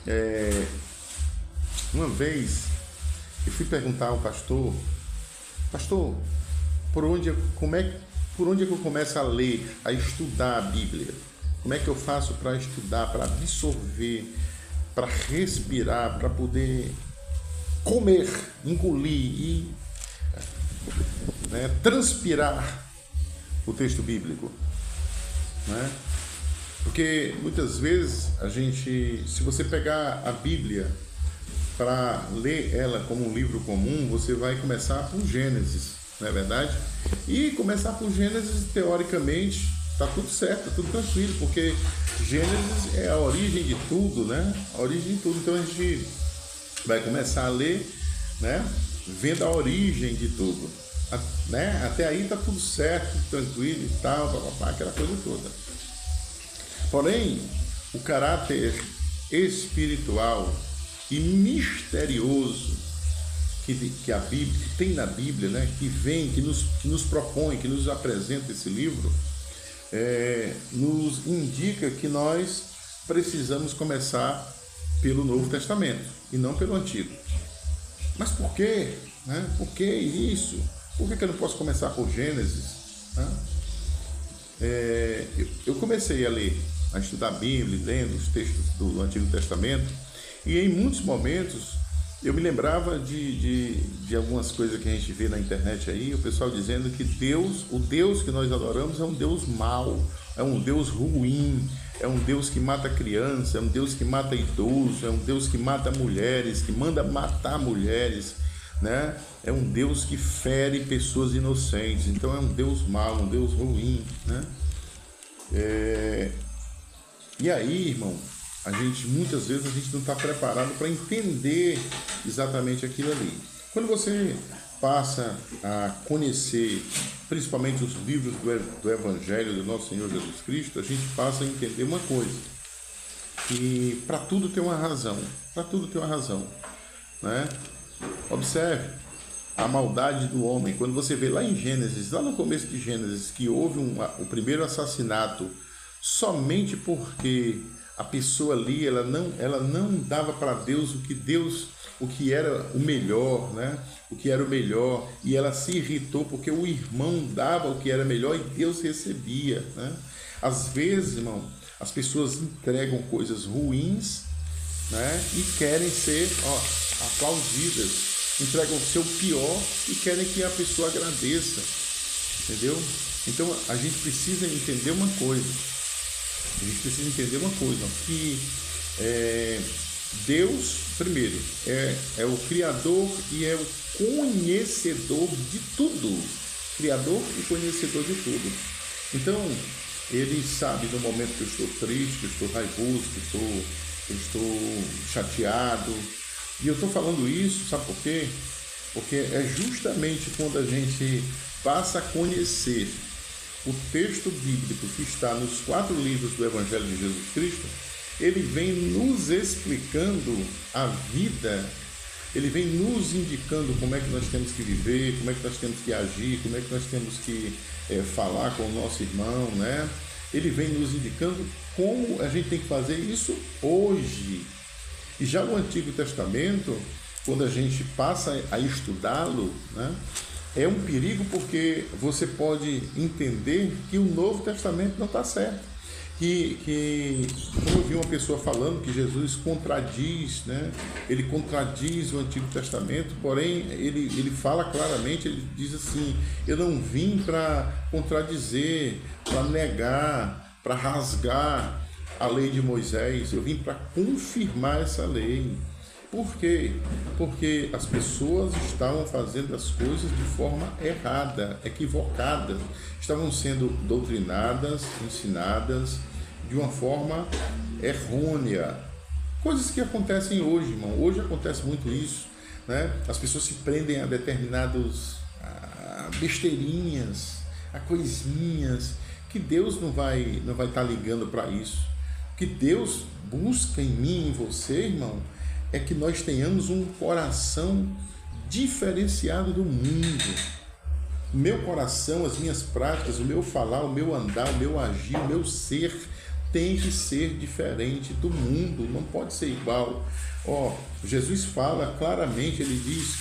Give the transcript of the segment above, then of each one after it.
É, uma vez eu fui perguntar ao pastor, por onde, por onde é que eu começo a ler, a estudar a Bíblia? Como é que eu faço para estudar, para absorver, para respirar, para poder comer, engolir e, né, transpirar o texto bíblico, né? Porque muitas vezes a gente, se você pegar a Bíblia para ler ela como um livro comum, você vai começar por Gênesis, não é verdade? E começar por Gênesis, teoricamente, está tudo certo, está tudo tranquilo, porque Gênesis é a origem de tudo, né? A origem de tudo. Então a gente vai começar a ler, né? Vendo a origem de tudo, né? Até aí está tudo certo, tranquilo e tal, papapá, aquela coisa toda. Porém, o caráter espiritual e misterioso que a Bíblia, que tem na Bíblia, né, que vem, que nos propõe, que nos apresenta esse livro, nos indica que nós precisamos começar pelo Novo Testamento e não pelo Antigo. Mas por quê? Né? Por que isso? Por que eu não posso começar por Gênesis? Né? Eu comecei a estudar a Bíblia, lendo os textos do Antigo Testamento, e em muitos momentos eu me lembrava de algumas coisas que a gente vê na internet aí, o pessoal dizendo que o Deus que nós adoramos é um Deus mau, é um Deus ruim, é um Deus que mata criança, é um Deus que mata idoso, é um Deus que mata mulheres, que manda matar mulheres, né? É um Deus que fere pessoas inocentes, então é um Deus mau, um Deus ruim, né? E aí, irmão, muitas vezes a gente não está preparado para entender exatamente aquilo ali. Quando você passa a conhecer, principalmente os livros do Evangelho do nosso Senhor Jesus Cristo, a gente passa a entender uma coisa, que para tudo tem uma razão, né? Observe a maldade do homem. Quando você vê lá em Gênesis, lá no começo de Gênesis, que houve o primeiro assassinato somente porque a pessoa ali ela não dava para Deus o que era o melhor, né? O que era o melhor, e ela se irritou porque o irmão dava o que era melhor e Deus recebia, né? Às vezes, irmão, as pessoas entregam coisas ruins, né? E querem ser aplaudidas, entregam o seu pior e querem que a pessoa agradeça, entendeu? Então a gente precisa entender uma coisa. Que Deus, primeiro, é o Criador e é o conhecedor de tudo. Criador e conhecedor de tudo. Então, Ele sabe no momento que eu estou triste, que eu estou raivoso, que eu estou chateado. E eu estou falando isso, sabe por quê? Porque é justamente quando a gente passa a conhecer o texto bíblico que está nos 4 livros do Evangelho de Jesus Cristo, ele vem nos explicando a vida, ele vem nos indicando como é que nós temos que viver, como é que nós temos que agir, como é que nós temos que falar com o nosso irmão, né? Ele vem nos indicando como a gente tem que fazer isso hoje. E já o Antigo Testamento, quando a gente passa a estudá-lo, né, é um perigo porque você pode entender que o Novo Testamento não está certo. Como eu vi uma pessoa falando que Jesus contradiz, né? Ele contradiz o Antigo Testamento, porém ele fala claramente, ele diz assim: eu não vim para contradizer, para negar, para rasgar a lei de Moisés, eu vim para confirmar essa lei. Por quê? Porque as pessoas estavam fazendo as coisas de forma errada, equivocada. Estavam sendo doutrinadas, ensinadas de uma forma errônea. Coisas que acontecem hoje, irmão. Hoje acontece muito isso, né? As pessoas se prendem a determinados besteirinhas, a coisinhas, que Deus não vai estar ligando para isso. O que Deus busca em mim e em você, irmão, é que nós tenhamos um coração diferenciado do mundo. O meu coração, as minhas práticas, o meu falar, o meu andar, o meu agir, o meu ser, tem que ser diferente do mundo, não pode ser igual. Jesus fala claramente, ele diz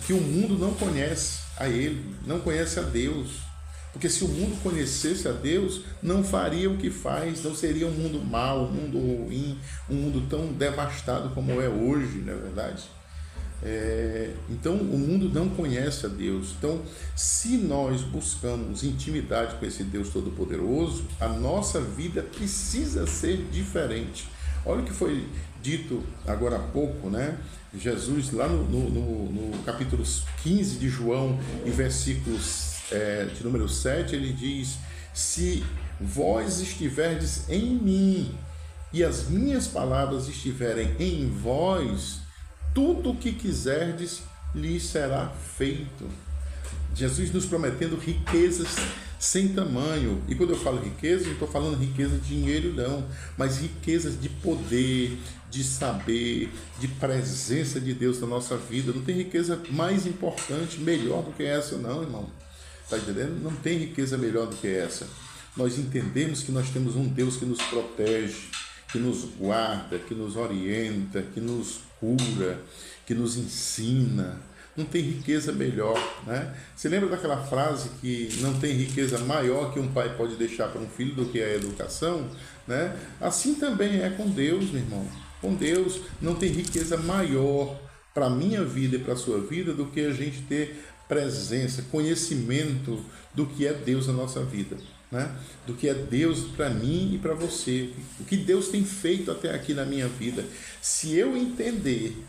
que o mundo não conhece a ele, não conhece a Deus. Porque se o mundo conhecesse a Deus, não faria o que faz, não seria um mundo mau, um mundo ruim, um mundo tão devastado como é hoje, não é verdade? Então, o mundo não conhece a Deus. Então, se nós buscamos intimidade com esse Deus Todo-Poderoso, a nossa vida precisa ser diferente. Olha o que foi dito agora há pouco, né? Jesus, lá no capítulo 15 de João, em versículos de número 7, ele diz: se vós estiverdes em mim e as minhas palavras estiverem em vós, tudo o que quiserdes lhes será feito. Jesus nos prometendo riquezas sem tamanho. E quando eu falo riqueza, não estou falando riqueza de dinheiro não, mas riquezas de poder, de saber, de presença de Deus na nossa vida. Não tem riqueza mais importante, melhor do que essa não, irmão. Está entendendo? Não tem riqueza melhor do que essa. Nós entendemos que nós temos um Deus que nos protege, que nos guarda, que nos orienta, que nos cura, que nos ensina. Não tem riqueza melhor, né? Você lembra daquela frase que não tem riqueza maior que um pai pode deixar para um filho do que a educação, né? Assim também é com Deus, meu irmão. Com Deus não tem riqueza maior para a minha vida e para a sua vida do que a gente ter presença, conhecimento do que é Deus na nossa vida, né? Do que é Deus para mim e para você, o que Deus tem feito até aqui na minha vida. Se eu entender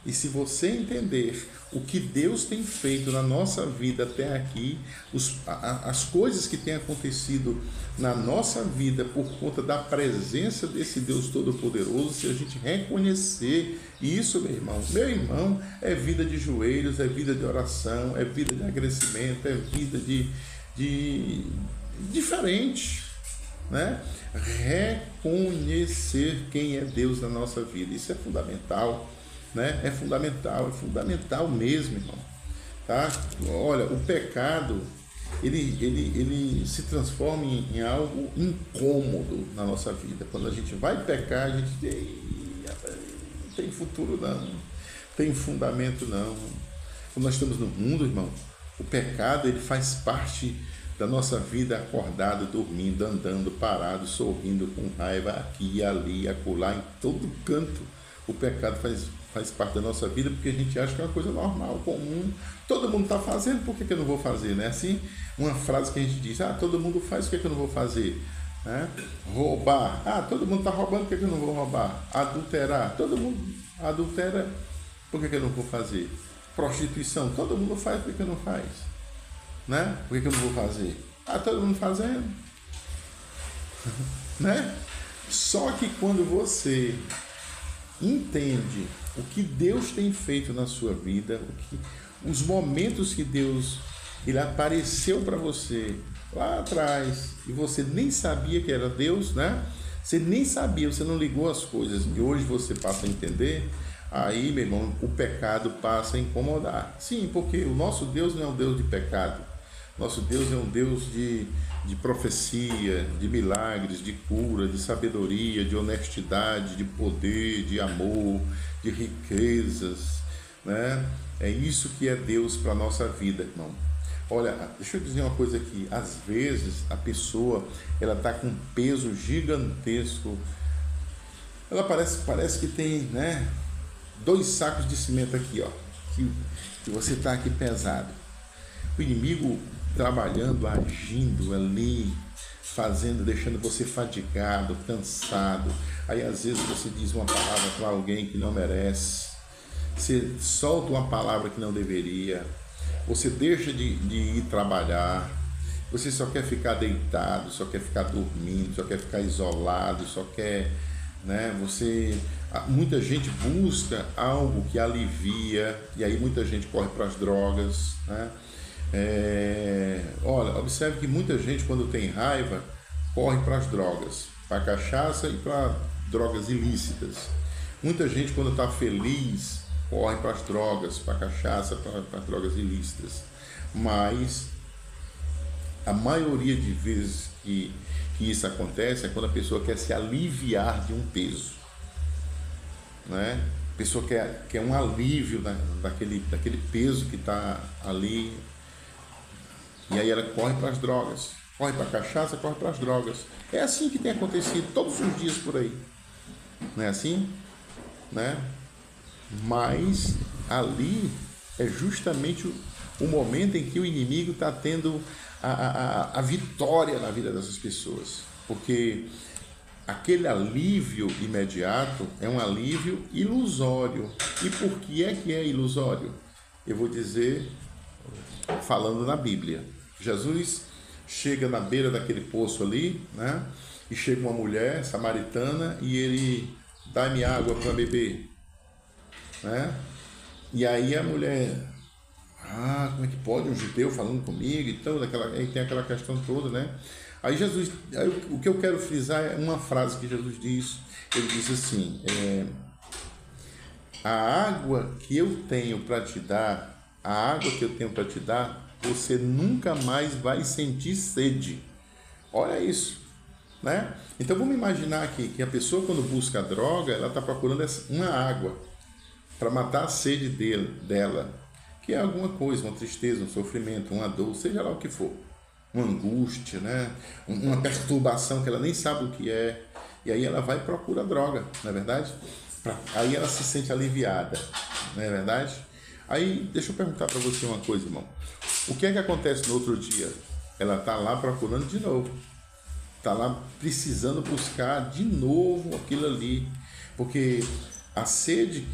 e se você entender o que Deus tem feito na nossa vida até aqui, as coisas que têm acontecido na nossa vida por conta da presença desse Deus Todo-Poderoso, se a gente reconhecer isso, meu irmão, é vida de joelhos, é vida de oração, é vida de agradecimento, é vida de diferente, né? Reconhecer quem é Deus na nossa vida, isso é fundamental. Né? É fundamental mesmo, irmão. Tá? Olha, o pecado ele se transforma em algo incômodo na nossa vida. Quando a gente vai pecar, a gente não tem futuro não, tem fundamento não. Quando nós estamos no mundo, irmão, o pecado ele faz parte da nossa vida, acordado, dormindo, andando, parado, sorrindo, com raiva, aqui, ali, acolá, em todo canto. O pecado faz parte da nossa vida, porque a gente acha que é uma coisa normal, comum. Todo mundo está fazendo, por que eu não vou fazer? Né? Assim, uma frase que a gente diz: todo mundo faz, por que eu não vou fazer? Né? Roubar, todo mundo está roubando, por que eu não vou roubar? Adulterar, todo mundo adultera, por que eu não vou fazer? Prostituição, todo mundo faz, por que eu não faz? Né? Por que eu não vou fazer? Todo mundo fazendo. Né? Só que quando você entende o que Deus tem feito na sua vida, os momentos que Deus ele apareceu para você lá atrás e você nem sabia que era Deus, né? Você nem sabia, você não ligou as coisas e hoje você passa a entender. Aí, meu irmão, o pecado passa a incomodar. Sim, porque o nosso Deus não é um Deus de pecado. Nosso Deus é um Deus de profecia, de milagres, de cura, de sabedoria, de honestidade, de poder, de amor, de riquezas, né? É isso que é Deus para a nossa vida, irmão. Olha, deixa eu dizer uma coisa aqui. Às vezes a pessoa ela está com um peso gigantesco. Ela parece que tem, né, 2 sacos de cimento aqui, ó, que você está aqui pesado. O inimigo trabalhando, agindo ali, fazendo, deixando você fadigado, cansado. Aí às vezes você diz uma palavra para alguém que não merece, você solta uma palavra que não deveria, você deixa de ir trabalhar, você só quer ficar deitado, só quer ficar dormindo, só quer ficar isolado, só quer, né? Muita gente busca algo que alivia, e aí muita gente corre para as drogas, né? Olha, observe que muita gente quando tem raiva corre para as drogas, para a cachaça e para drogas ilícitas. Muita gente quando está feliz corre para as drogas, para a cachaça, para as drogas ilícitas. Mas a maioria de vezes que que isso acontece é quando a pessoa quer se aliviar de um peso, né? A pessoa quer um alívio daquele peso que está ali, e aí ela corre para as drogas, corre para a cachaça, corre para as drogas. É assim que tem acontecido todos os dias por aí, não é assim? Né? Mas ali é justamente o momento em que o inimigo está tendo a vitória na vida dessas pessoas, porque aquele alívio imediato é um alívio ilusório. E por que é ilusório? Eu vou dizer, falando na Bíblia. Jesus chega na beira daquele poço ali, né? E chega uma mulher samaritana e ele dá-me água para beber, né? E aí a mulher, como é que pode um judeu falando comigo? Então, aí tem aquela questão toda, né? Aí o que eu quero frisar é uma frase que Jesus diz. Ele diz assim: a água que eu tenho para te dar, você nunca mais vai sentir sede. Olha isso, né? Então vamos imaginar aqui que a pessoa, quando busca a droga, ela está procurando uma água para matar a sede dela, que é alguma coisa, uma tristeza, um sofrimento, uma dor, seja lá o que for, uma angústia, né? Uma perturbação que ela nem sabe o que é, e aí ela vai e procura a droga, não é verdade? Aí ela se sente aliviada, não é verdade? Aí, deixa eu perguntar para você uma coisa, irmão. O que é que acontece no outro dia? Ela está lá procurando de novo. Está lá precisando buscar de novo aquilo ali. Porque a sede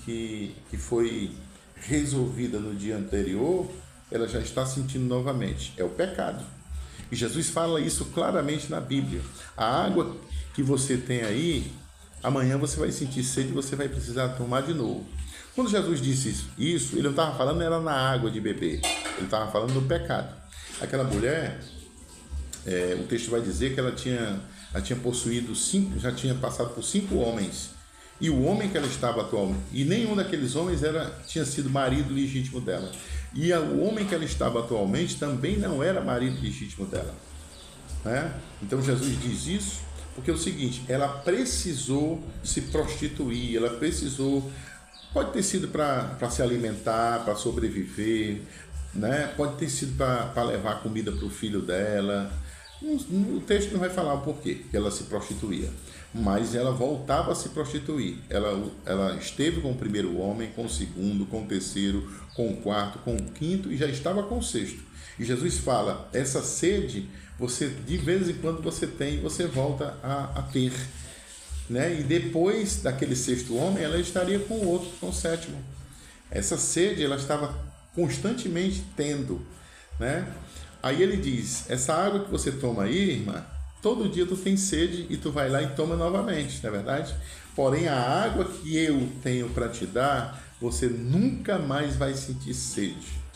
que foi resolvida no dia anterior, ela já está sentindo novamente. É o pecado. E Jesus fala isso claramente na Bíblia. A água que você tem aí, amanhã você vai sentir sede e você vai precisar tomar de novo. Quando Jesus disse isso, ele não estava falando era na água de beber, ele estava falando do pecado. Aquela mulher, o texto vai dizer que ela tinha possuído já tinha passado por 5 homens, e o homem que ela estava atualmente, e nenhum daqueles homens tinha sido marido legítimo dela, e o homem que ela estava atualmente também não era marido legítimo dela, né? Então Jesus diz isso porque é o seguinte: ela precisou se prostituir, ela precisou. Pode ter sido para se alimentar, para sobreviver, né? Pode ter sido para levar comida para o filho dela. O texto não vai falar o porquê que ela se prostituía, mas ela voltava a se prostituir. Ela esteve com o primeiro homem, com o segundo, com o terceiro, com o quarto, com o quinto e já estava com o sexto. E Jesus fala: essa sede, você de vez em quando você tem, você volta a ter. Né? E depois daquele sexto homem, ela estaria com o outro, com o sétimo. Essa sede ela estava constantemente tendo, né? Aí ele diz: essa água que você toma aí, irmã, todo dia tu tem sede e tu vai lá e toma novamente, não é verdade? Porém, a água que eu tenho para te dar, você nunca mais vai sentir sede.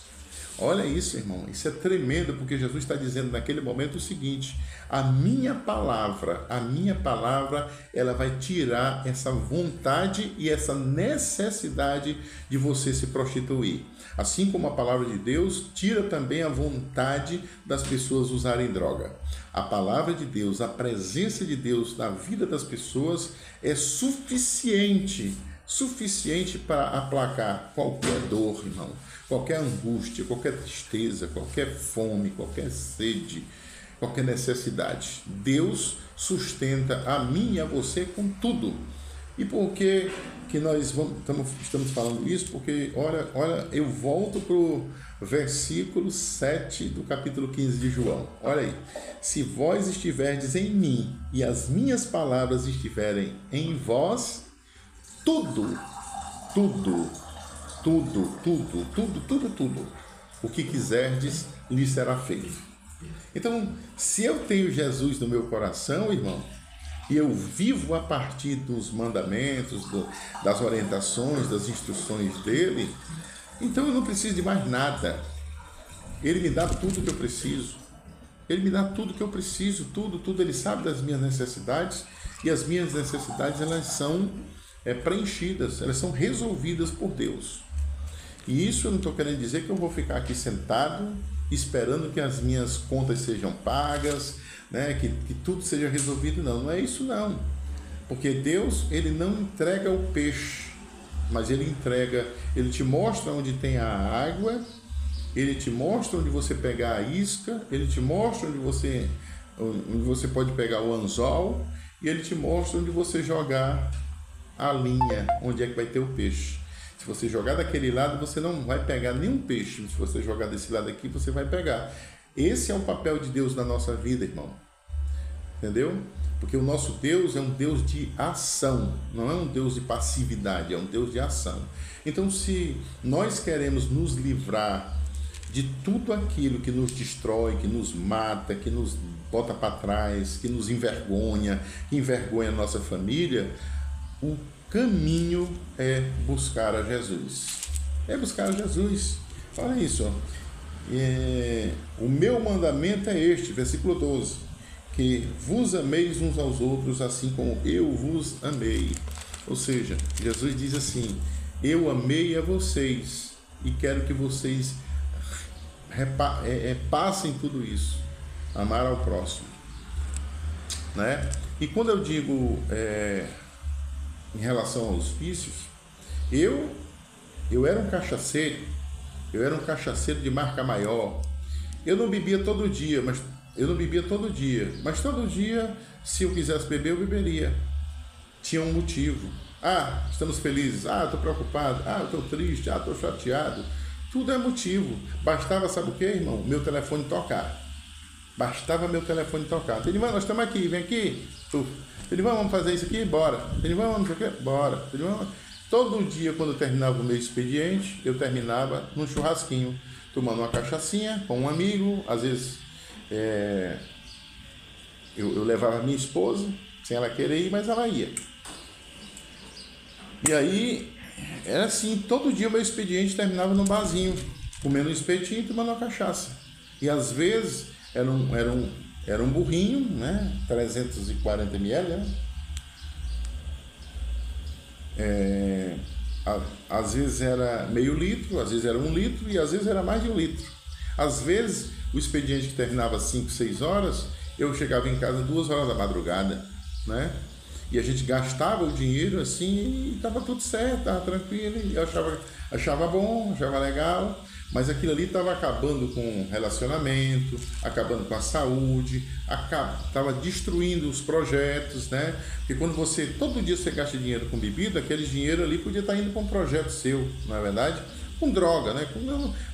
Olha isso, irmão, isso é tremendo, porque Jesus está dizendo naquele momento o seguinte: a minha palavra, ela vai tirar essa vontade e essa necessidade de você se prostituir. Assim como a palavra de Deus tira também a vontade das pessoas usarem droga. A palavra de Deus, a presença de Deus na vida das pessoas é suficiente para aplacar qualquer dor, irmão, qualquer angústia, qualquer tristeza, qualquer fome, qualquer sede, qualquer necessidade. Deus sustenta a mim e a você com tudo. E por que nós estamos falando isso? Porque, olha, eu volto para o versículo 7 do capítulo 15 de João. Olha aí: se vós estiverdes em mim e as minhas palavras estiverem em vós, tudo o que quiserdes lhe será feito. Então, se eu tenho Jesus no meu coração, irmão, e eu vivo a partir dos mandamentos, das orientações, das instruções dele, então eu não preciso de mais nada. Ele me dá tudo que eu preciso. Ele me dá tudo que eu preciso, tudo. Ele sabe das minhas necessidades, e as minhas necessidades, elas são preenchidas, elas são resolvidas por Deus. E isso eu não estou querendo dizer que eu vou ficar aqui sentado esperando que as minhas contas sejam pagas, né? Que tudo seja resolvido. Não, não é isso não. Porque Deus, ele não entrega o peixe, mas ele entrega, ele te mostra onde tem a água, ele te mostra onde você pegar a isca, ele te mostra onde você pode pegar o anzol, e ele te mostra onde você jogar a linha, onde é que vai ter o peixe. Se você jogar daquele lado, você não vai pegar nenhum peixe. Se você jogar desse lado aqui, você vai pegar. Esse é o papel de Deus na nossa vida, irmão. Entendeu? Porque o nosso Deus é um Deus de ação, não é um Deus de passividade, é um Deus de ação. Então, se nós queremos nos livrar de tudo aquilo que nos destrói, que nos mata, que nos bota para trás, que nos envergonha, que envergonha a nossa família, o caminho é buscar a Jesus. É buscar a Jesus. Olha isso, ó. O meu mandamento é este, versículo 12, que vos ameis uns aos outros assim como eu vos amei. Ou seja, Jesus diz assim: eu amei a vocês e quero que vocês passem tudo isso, amar ao próximo, né? E quando eu digo em relação aos vícios, eu era um cachaceiro, de marca maior. Eu não bebia todo dia, mas todo dia, se eu quisesse beber, eu beberia. Tinha um motivo. Ah, estamos felizes. Ah, estou preocupado. Ah, estou triste. Ah, estou chateado. Tudo é motivo. Bastava, sabe o que, irmão? Meu telefone tocar. Bastava meu telefone tocar. Tenivan, nós estamos aqui, vem aqui. Tenivan, vamos fazer isso aqui? Bora. Tenivan, vamos fazer isso aqui? Bora. Tenivan, todo dia, quando eu terminava o meu expediente, eu terminava num churrasquinho, tomando uma cachaçinha com um amigo. Às vezes eu levava minha esposa, sem ela querer ir, mas ela ia. E aí, era assim, todo dia o meu expediente terminava num barzinho, comendo um espetinho e tomando uma cachaça. E às vezes era um burrinho, né? 340 ml, né? Às vezes era meio litro, às vezes era 1 litro e às vezes era mais de 1 litro. Às vezes o expediente que terminava 5, 6 horas, eu chegava em casa 2 horas da madrugada, né? E a gente gastava o dinheiro assim e estava tudo certo, estava tranquilo, e eu achava bom, achava legal, mas aquilo ali estava acabando com o relacionamento, acabando com a saúde, estava destruindo os projetos, né? Porque quando todo dia você gasta dinheiro com bebida, aquele dinheiro ali podia estar indo para um projeto seu, não é verdade? Com droga, né?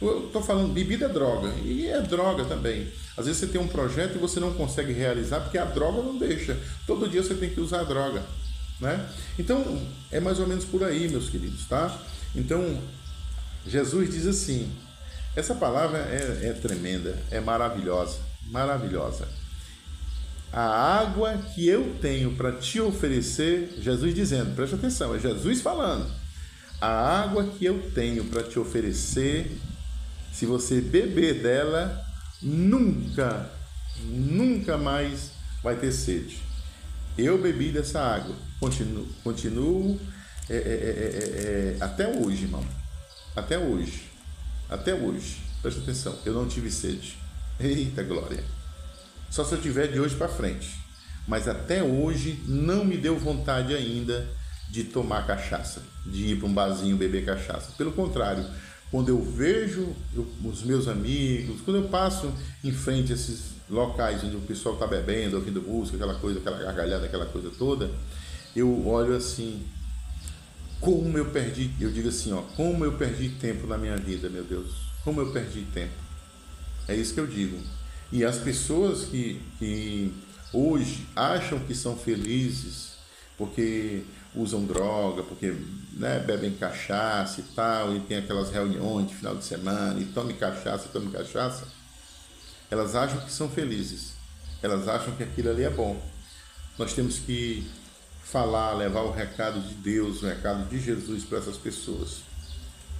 Eu estou falando, bebida é droga, e é droga também. Às vezes você tem um projeto e você não consegue realizar porque a droga não deixa. Todo dia você tem que usar a droga, né? Então, é mais ou menos por aí, meus queridos, tá? Então, Jesus diz assim, essa palavra é tremenda, é maravilhosa, maravilhosa. A água que eu tenho para te oferecer, Jesus dizendo, preste atenção, é Jesus falando. A água que eu tenho para te oferecer, se você beber dela, nunca mais vai ter sede. Eu bebi dessa água, continuo até hoje, irmão. Até hoje. Presta atenção, eu não tive sede. Eita glória. Só se eu tiver de hoje para frente. Mas até hoje não me deu vontade ainda de tomar cachaça, de ir para um barzinho beber cachaça. Pelo contrário, quando eu vejo os meus amigos, quando eu passo em frente a esses locais onde o pessoal está bebendo, ouvindo música, aquela coisa, aquela gargalhada, aquela coisa toda, eu olho assim, como eu perdi, eu digo assim, ó, como eu perdi tempo na minha vida, meu Deus, como eu perdi tempo. É isso que eu digo. E as pessoas que hoje acham que são felizes porque usam droga, porque, né, bebem cachaça e tal, e tem aquelas reuniões de final de semana, e tome cachaça, elas acham que são felizes, elas acham que aquilo ali é bom. Nós temos que falar, levar o recado de Deus, o recado de Jesus para essas pessoas.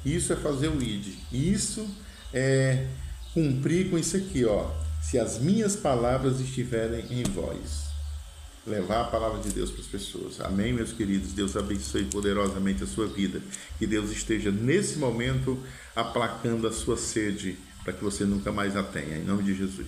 Isso é fazer o ID, isso é cumprir com isso aqui, ó. Se as minhas palavras estiverem em vós, levar a palavra de Deus para as pessoas. Amém, meus queridos? Deus abençoe poderosamente a sua vida. Que Deus esteja nesse momento aplacando a sua sede para que você nunca mais a tenha. Em nome de Jesus.